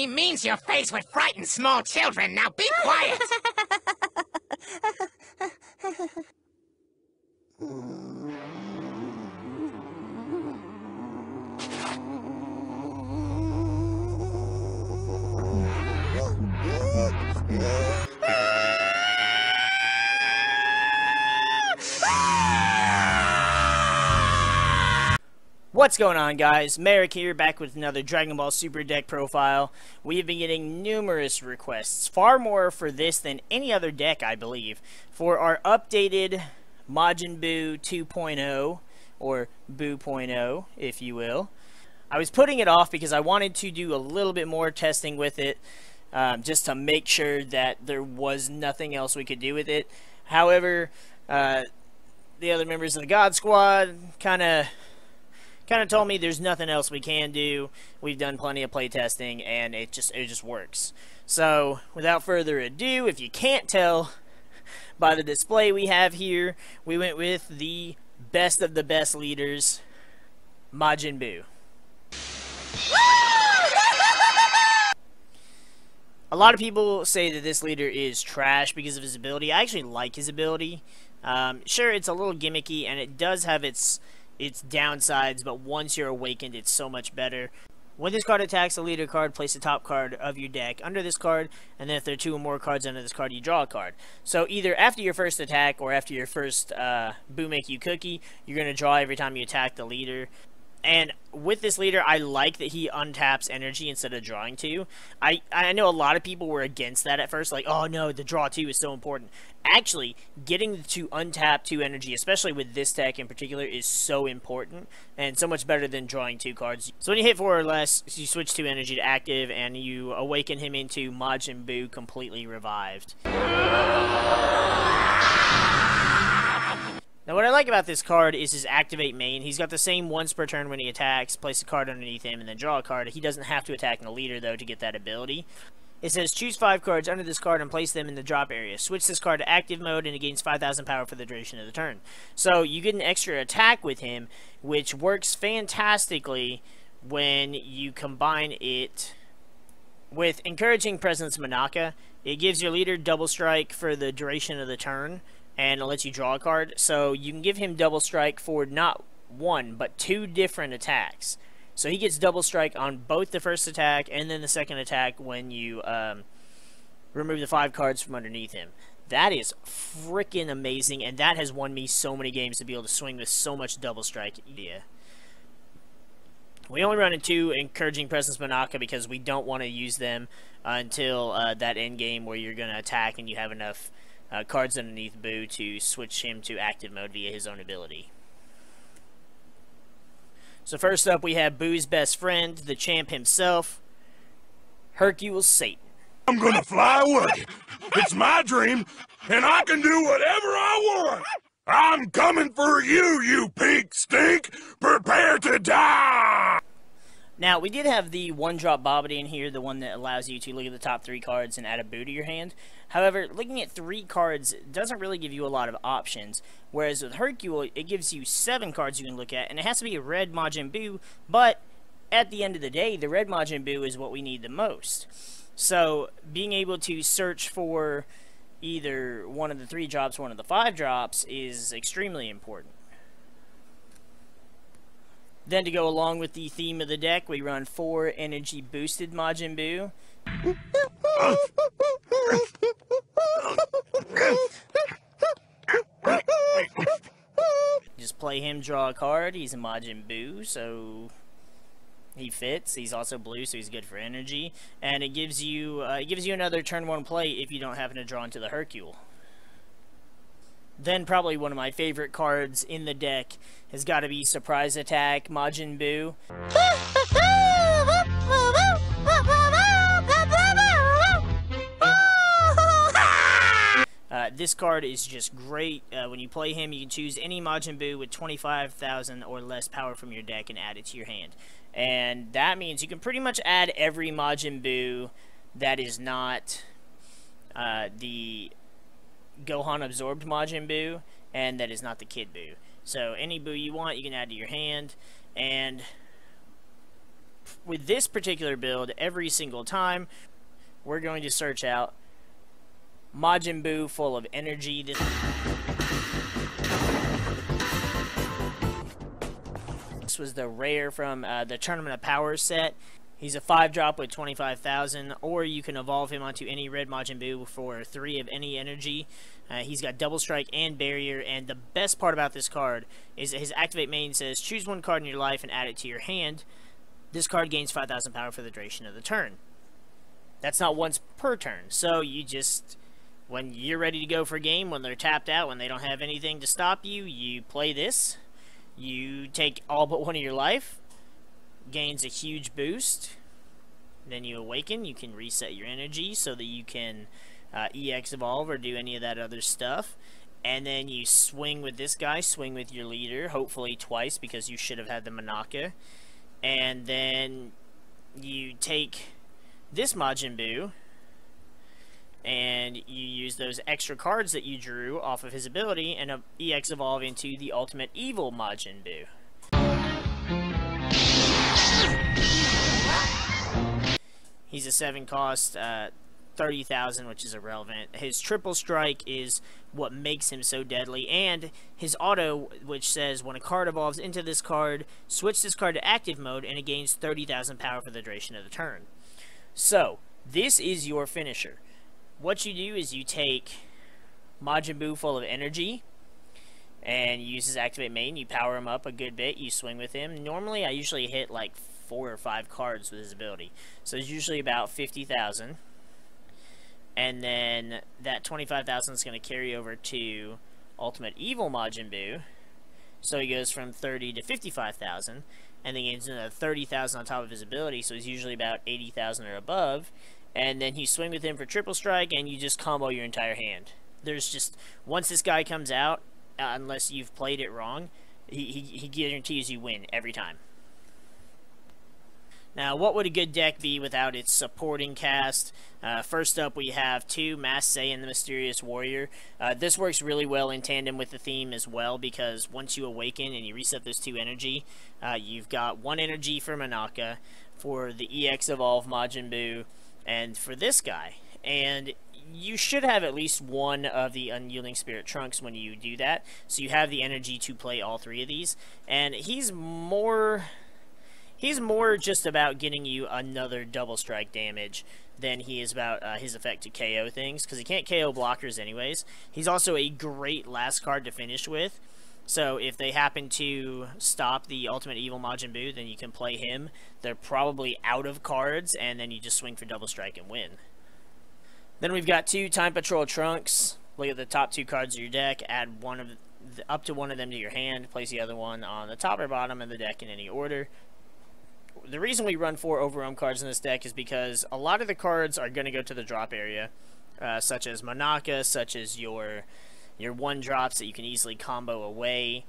He means your face would frighten small children. Now be quiet. What's going on, guys? MariK here, back with another Dragon Ball Super deck profile. We have been getting numerous requests, far more for this than any other deck, I believe, for our updated Majin Buu 2.0, or Buu.0, if you will. I was putting it off because I wanted to do a little bit more testing with it, just to make sure that there was nothing else we could do with it. However, the other members of the God Squad kind of told me there's nothing else we can do. We've done plenty of playtesting, and it just works. So, without further ado, if you can't tell by the display we have here, we went with the best of the best leaders, Majin Buu. A lot of people say that this leader is trash because of his ability. I actually like his ability. Sure, it's a little gimmicky, and it does have its downsides, but once you're awakened, it's so much better. When this card attacks a leader card, place the top card of your deck under this card, and then if there are 2 or more cards under this card, you draw a card. So either after your first attack or after your first Buu Make You Cookie, you're going to draw every time you attack the leader. And with this leader, I like that he untaps energy instead of drawing 2. I know a lot of people were against that at first, like, oh no, the draw 2 is so important. Actually, getting to untap 2 energy, especially with this deck in particular, is so important, and so much better than drawing 2 cards. So when you hit 4 or less, you switch 2 energy to active, and you awaken him into Majin Buu completely revived. Now, what I like about this card is his activate main. He's got the same once per turn when he attacks, place a card underneath him, and then draw a card. He doesn't have to attack the leader, though, to get that ability. It says, choose 5 cards under this card and place them in the drop area. Switch this card to active mode, and it gains 5,000 power for the duration of the turn. So, you get an extra attack with him, which works fantastically when you combine it with Encouraging Presence Manaka. It gives your leader double strike for the duration of the turn, and it lets you draw a card. So you can give him double strike for not 1, but 2 different attacks. So he gets double strike on both the first attack and then the second attack when you remove the 5 cards from underneath him. That is freaking amazing, and that has won me so many games to be able to swing with so much double strike. Yeah. We only run into Encouraging Presence Manaka because we don't want to use them until that end game where you're going to attack and you have enough cards underneath Buu to switch him to active mode via his own ability. So first up, we have Buu's best friend, the champ himself, Hercule Satan. I'm gonna fly away. It's my dream, and I can do whatever I want. I'm coming for you, you pink stink. Prepare to die. Now, we did have the one-drop Bobbity in here, the one that allows you to look at the top 3 cards and add a Buu to your hand. However, looking at 3 cards doesn't really give you a lot of options, whereas with Hercule, it gives you 7 cards you can look at, and it has to be a red Majin Buu, but at the end of the day, the red Majin Buu is what we need the most. So, being able to search for either one of the 3 drops or one of the 5 drops is extremely important. Then to go along with the theme of the deck, we run 4 energy boosted Majin Buu. Just play him, draw a card. He's a Majin Buu, so he fits. He's also blue, so he's good for energy. And it gives you another turn 1 play if you don't happen to draw into the Hercule. Then probably one of my favorite cards in the deck has got to be Surprise Attack Majin Buu. This card is just great. When you play him, you can choose any Majin Buu with 25,000 or less power from your deck and add it to your hand. And that means you can pretty much add every Majin Buu that is not the Gohan absorbed Majin Buu, and that is not the Kid Buu. So any Buu you want, you can add to your hand, and with this particular build, every single time, we're going to search out Majin Buu full of energy. This was the rare from the Tournament of Power set. He's a 5-drop with 25,000, or you can evolve him onto any red Majin Buu for 3 of any energy. He's got double strike and barrier, and the best part about this card is that his activate main says choose 1 card in your life and add it to your hand. This card gains 5,000 power for the duration of the turn. That's not once per turn, so you just, when you're ready to go for a game, when they're tapped out, when they don't have anything to stop you, you play this. You take all but 1 of your life, gains a huge boost, then you awaken. You can reset your energy so that you can EX evolve or do any of that other stuff, and then you swing with this guy, swing with your leader, hopefully twice because you should have had the Manaka, and then you take this Majin Buu and you use those extra cards that you drew off of his ability and EX evolve into the ultimate evil Majin Buu. He's a 7-cost, 30,000, which is irrelevant. His triple strike is what makes him so deadly, and his auto, which says when a card evolves into this card, switch this card to active mode, and it gains 30,000 power for the duration of the turn. So, this is your finisher. What you do is you take Majin Buu full of energy, and you use his activate main, you power him up a good bit, you swing with him. Normally, I usually hit like 4 or 5 cards with his ability, so it's usually about 50,000, and then that 25,000 is going to carry over to Ultimate Evil Majin Buu, so he goes from 30 to 55,000, and then gains another 30,000 on top of his ability, so he's usually about 80,000 or above, and then you swing with him for triple strike, and you just combo your entire hand. There's just, once this guy comes out, unless you've played it wrong, he guarantees you win every time. Now, what would a good deck be without its supporting cast? First up, we have 2, Master MariK and the Mysterious Warrior. This works really well in tandem with the theme as well, because once you awaken and you reset those 2 energy, you've got 1 energy for Manaka, for the EX Evolve Majin Buu, and for this guy. And you should have at least 1 of the Unyielding Spirit Trunks when you do that, so you have the energy to play all 3 of these. And he's more just about getting you another double strike damage than he is about his effect to KO things, because he can't KO blockers anyways. He's also a great last card to finish with, so if they happen to stop the Ultimate Evil Majin Buu, then you can play him. They're probably out of cards, and then you just swing for double strike and win. Then we've got 2 Time Patrol Trunks. Look at the top 2 cards of your deck, add up to 1 of them to your hand, place the other one on the top or bottom of the deck in any order. The reason we run 4 overwhelm cards in this deck is because a lot of the cards are going to go to the drop area, such as Manaka, such as your 1-drops that you can easily combo away,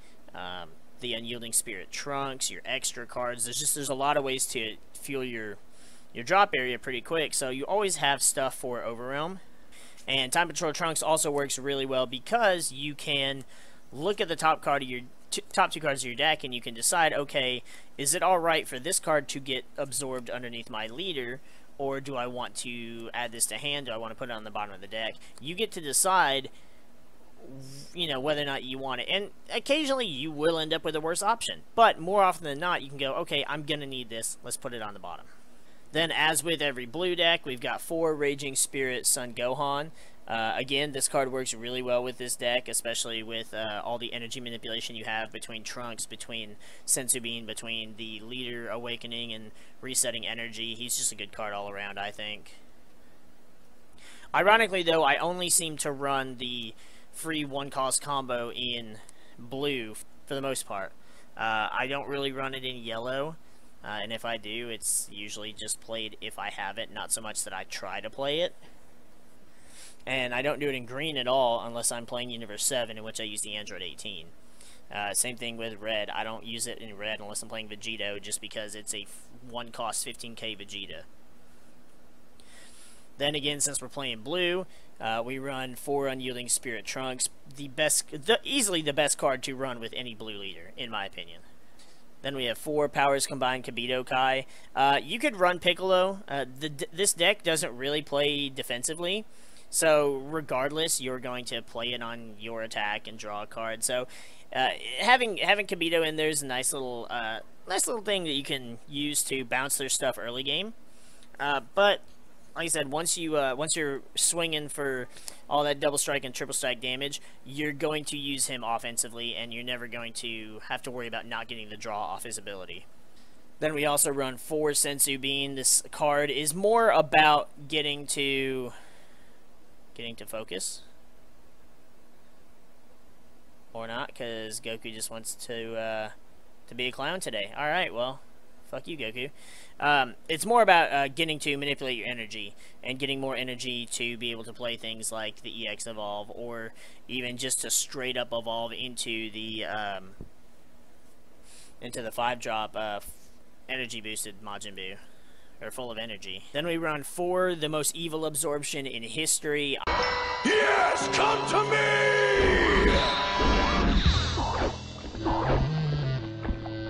the Unyielding Spirit Trunks, your extra cards. There's a lot of ways to fuel your drop area pretty quick, so you always have stuff for overwhelm. And Time Patrol Trunks also works really well because you can look at the top 2 cards of your deck, and you can decide, okay, is it alright for this card to get absorbed underneath my leader, or do I want to add this to hand? Do I want to put it on the bottom of the deck? You get to decide, you know, whether or not you want it. And occasionally you will end up with a worse option, but more often than not, you can go, okay, I'm gonna need this, let's put it on the bottom. Then, as with every blue deck, we've got 4 Raging Spirit Son Gohan. Again, this card works really well with this deck, especially with all the energy manipulation you have between Trunks, between Senzu Bean, between the leader awakening and resetting energy. He's just a good card all around, I think. Ironically, though, I only seem to run the free 1-cost combo in blue for the most part. I don't really run it in yellow. And if I do, it's usually just played if I have it, not so much that I try to play it. And I don't do it in green at all unless I'm playing Universe 7, in which I use the Android 18. Same thing with red. I don't use it in red unless I'm playing Vegito, just because it's a 1-cost 15k Vegeta. Then again, since we're playing blue, we run 4 Unyielding Spirit Trunks. Easily the best card to run with any blue leader, in my opinion. Then we have 4 powers combined Kibito Kai. You could run Piccolo. This deck doesn't really play defensively, so regardless, you're going to play it on your attack and draw a card. So having Kibito in there is a nice little thing that you can use to bounce their stuff early game. But like I said, once you're swinging for all that double strike and triple strike damage, you're going to use him offensively, and you're never going to have to worry about not getting the draw off his ability. Then we also run 4 Sensu Bean. This card is more about getting to focus, or not, because Goku just wants to be a clown today. All right, well. Fuck you, Goku. It's more about getting to manipulate your energy and getting more energy to be able to play things like the EX Evolve, or even just to straight up evolve into the 5-drop energy boosted Majin Buu, or full of energy. Then we run 4, the most evil absorption in history. Yes, come to me!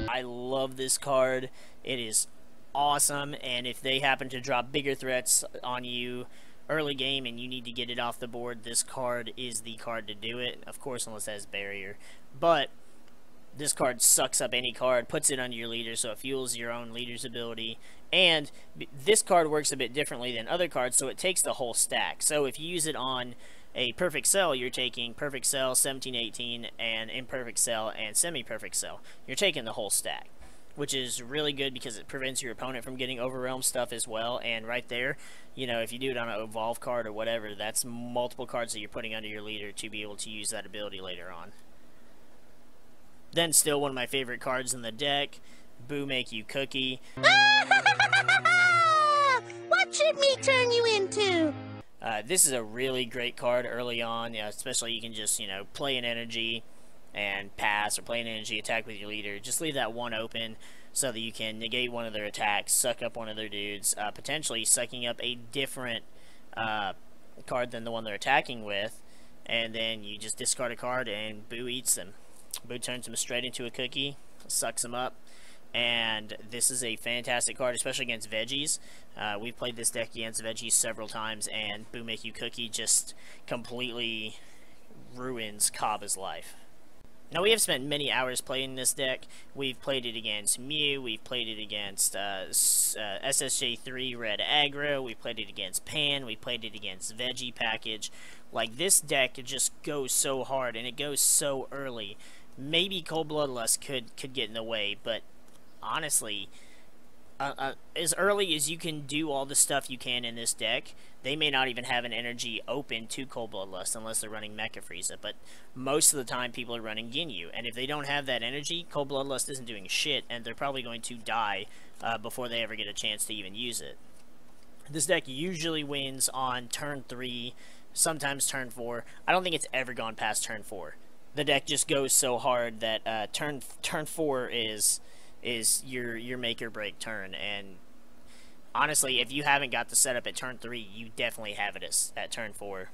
I love this card. It is awesome, and if they happen to drop bigger threats on you early game and you need to get it off the board, this card is the card to do it. Of course, unless it has barrier. But this card sucks up any card, puts it under your leader, so it fuels your own leader's ability. And this card works a bit differently than other cards, so it takes the whole stack. So if you use it on a perfect cell, you're taking perfect cell, 17, 18, and imperfect cell, and semi-perfect cell. You're taking the whole stack, which is really good because it prevents your opponent from getting overwhelmed stuff as well. And right there, you know, if you do it on an evolve card or whatever, that's multiple cards that you're putting under your leader to be able to use that ability later on. Then still one of my favorite cards in the deck, Buu Make You Cookie. What should me turn you into? This is a really great card early on, especially you can just, play an energy and pass, or play an energy attack with your leader. Just leave that one open so that you can negate one of their attacks, suck up one of their dudes, potentially sucking up a different card than the one they're attacking with, and then you just discard a card and Buu eats them. Buu turns him straight into a cookie, sucks him up. And this is a fantastic card, especially against veggies. We've played this deck against veggies several times, and Buu Make You Cookie just completely ruins Cabba's life. Now, we have spent many hours playing this deck. We've played it against Mew, we've played it against SSJ3 Red Aggro, we've played it against Pan, we played it against Veggie Package. Like, this deck just goes so hard, and it goes so early. Maybe Cold Bloodlust could get in the way, but honestly, as early as you can do all the stuff you can in this deck, they may not even have an energy open to Cold Bloodlust unless they're running Mecha Frieza, but most of the time people are running Ginyu, and if they don't have that energy, Cold Bloodlust isn't doing shit, and they're probably going to die before they ever get a chance to even use it. This deck usually wins on turn 3, sometimes turn 4. I don't think it's ever gone past turn 4. The deck just goes so hard that turn 4 is your make or break turn, and honestly, if you haven't got the setup at turn 3, you definitely have it at turn 4.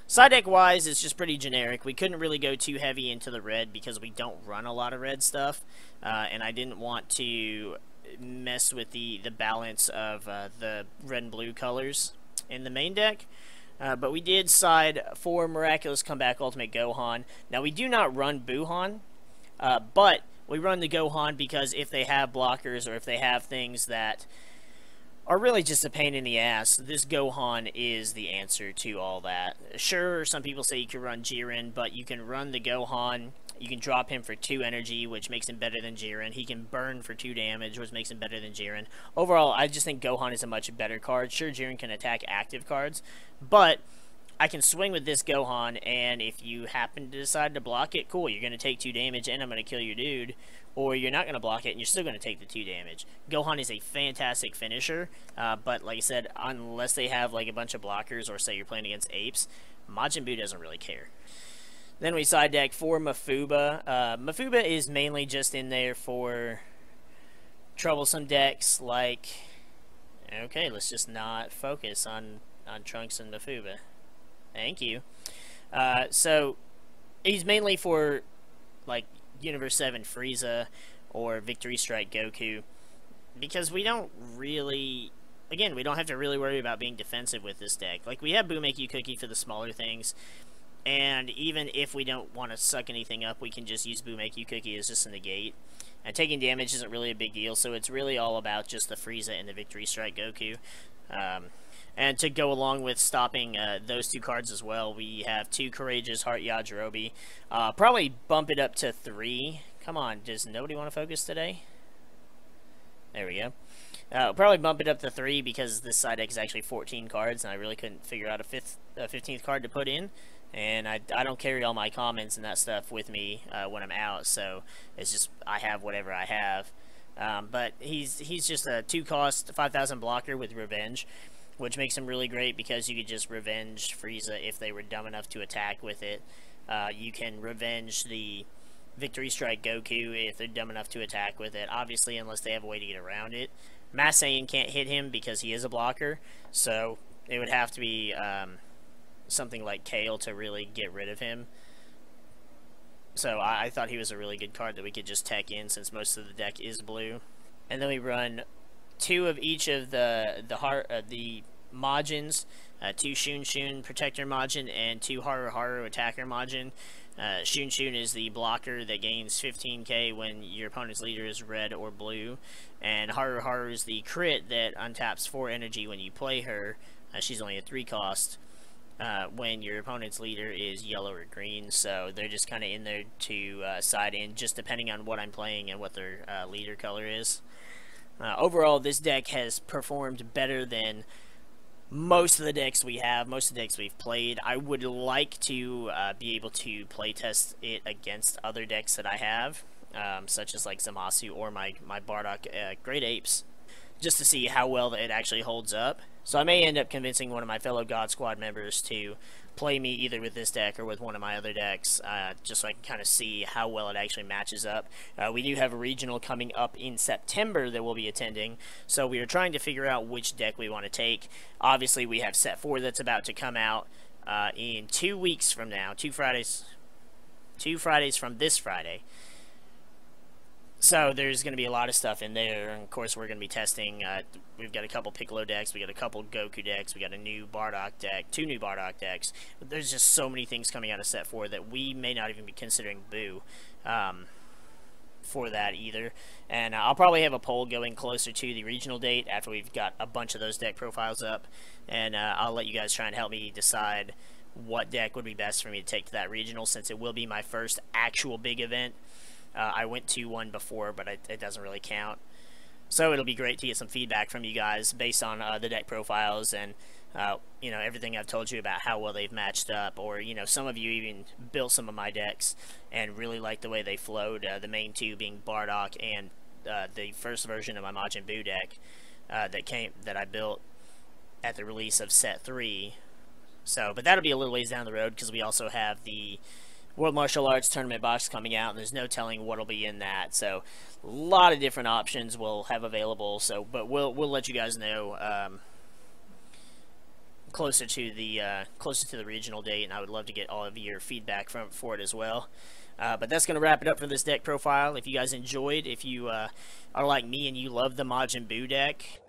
Side deck wise, it's just pretty generic. We couldn't really go too heavy into the red because we don't run a lot of red stuff, and I didn't want to mess with the balance of the red and blue colors in the main deck. But we did side for Miraculous Comeback Ultimate Gohan. Now, we do not run Buuhan, but we run the Gohan because if they have blockers or if they have things that are really just a pain in the ass, this Gohan is the answer to all that. Sure, some people say you can run Jiren, but you can run the Gohan. You can drop him for 2 energy, which makes him better than Jiren. He can burn for 2 damage, which makes him better than Jiren. Overall, I just think Gohan is a much better card. Sure, Jiren can attack active cards, but I can swing with this Gohan, and if you happen to decide to block it, cool, you're going to take 2 damage, and I'm going to kill your dude. Or you're not going to block it, and you're still going to take the 2 damage. Gohan is a fantastic finisher, but like I said, unless they have like a bunch of blockers, or say you're playing against apes, Majin Buu doesn't really care. Then we side deck for Mafuba. Mafuba is mainly just in there for troublesome decks like... Okay, let's just not focus on Trunks and Mafuba. Thank you. So, he's mainly for, like, Universe 7 Frieza, or Victory Strike Goku, because we don't really, again, we don't have to really worry about being defensive with this deck. Like, we have Buu Make You Cookie for the smaller things, and even if we don't want to suck anything up, we can just use Buu Make You Cookie as just a negate. And taking damage isn't really a big deal, so it's really all about just the Frieza and the Victory Strike Goku. And to go along with stopping those two cards as well, we have 2 Courageous Heart Yajirobe. Probably bump it up to 3. Come on, does nobody want to focus today? There we go. Probably bump it up to 3 because this side deck is actually 14 cards, and I really couldn't figure out a 15th card to put in. And I don't carry all my comments and that stuff with me when I'm out, so it's just I have whatever I have. But he's just a 2-cost 5,000 blocker with Revenge, which makes him really great because you could just Revenge Frieza if they were dumb enough to attack with it. You can Revenge the Victory Strike Goku if they're dumb enough to attack with it, obviously unless they have a way to get around it. Mass Saiyan can't hit him because he is a blocker, so it would have to be something like Kale to really get rid of him. So I thought he was a really good card that we could just tech in since most of the deck is blue. And then we run 2 of each of the Majins, 2 Shun Shun Protector Majin and 2 Haru Haru Attacker Majin. Shun Shun is the blocker that gains 15k when your opponent's leader is red or blue, and Haru Haru is the crit that untaps 4 energy when you play her. She's only a 3-cost. When your opponent's leader is yellow or green, so they're just kind of in there to side in, just depending on what I'm playing and what their leader color is. Overall, this deck has performed better than most of the decks we have, most of the decks we've played. I would like to be able to playtest it against other decks that I have, such as like Zamasu or my Bardock Great Apes, just to see how well it actually holds up. So I may end up convincing one of my fellow God Squad members to play me either with this deck or with one of my other decks, just so I can kind of see how well it actually matches up. We do have a regional coming up in September that we'll be attending, so we are trying to figure out which deck we want to take. Obviously, we have Set 4 that's about to come out in 2 weeks from now, 2 Fridays from this Friday. So there's going to be a lot of stuff in there, and of course we're going to be testing. We've got a couple Piccolo decks, we got a couple Goku decks, we got a new Bardock deck, 2 new Bardock decks. But there's just so many things coming out of Set 4 that we may not even be considering Buu for that either. And I'll probably have a poll going closer to the regional date after we've got a bunch of those deck profiles up, and I'll let you guys try and help me decide what deck would be best for me to take to that regional, since it will be my first actual big event. I went to one before, but it doesn't really count. So it'll be great to get some feedback from you guys based on the deck profiles and you know, everything I've told you about how well they've matched up, or you know, some of you even built some of my decks and really liked the way they flowed. The main 2 being Bardock and the first version of my Majin Buu deck that I built at the release of Set 3. So, but that'll be a little ways down the road because we also have the World Martial Arts Tournament box coming out, and there's no telling what'll be in that. So, a lot of different options we'll have available. So, but we'll let you guys know closer to the regional date, and I would love to get all of your feedback for it as well. But that's going to wrap it up for this deck profile. If you guys enjoyed, if you are like me and you love the Majin Buu deck,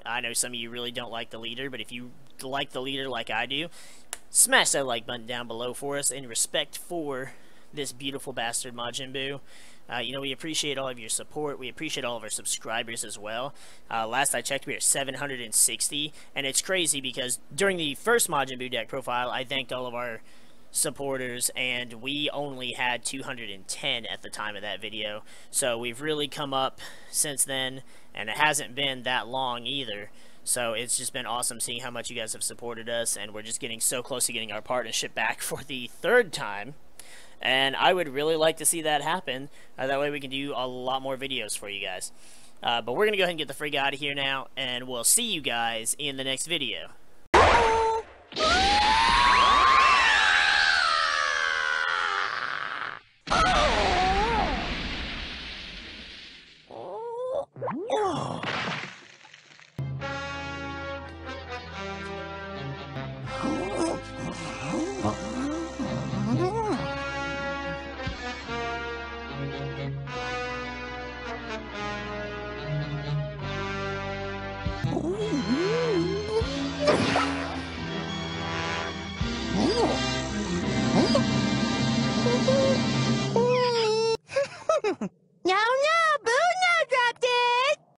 I know some of you really don't like the leader, but if you like the leader like I do, smash that like button down below for us in respect for this beautiful bastard Majin Buu. You know, we appreciate all of your support. We appreciate all of our subscribers as well. Last I checked, we are 760, and it's crazy because during the first Majin Buu deck profile, I thanked all of our supporters, and we only had 210 at the time of that video. So we've really come up since then, and it hasn't been that long either. So it's just been awesome seeing how much you guys have supported us, and we're just getting so close to getting our partnership back for the 3rd time. And I would really like to see that happen. That way we can do a lot more videos for you guys. But we're going to go ahead and get the frig out of here now, and we'll see you guys in the next video.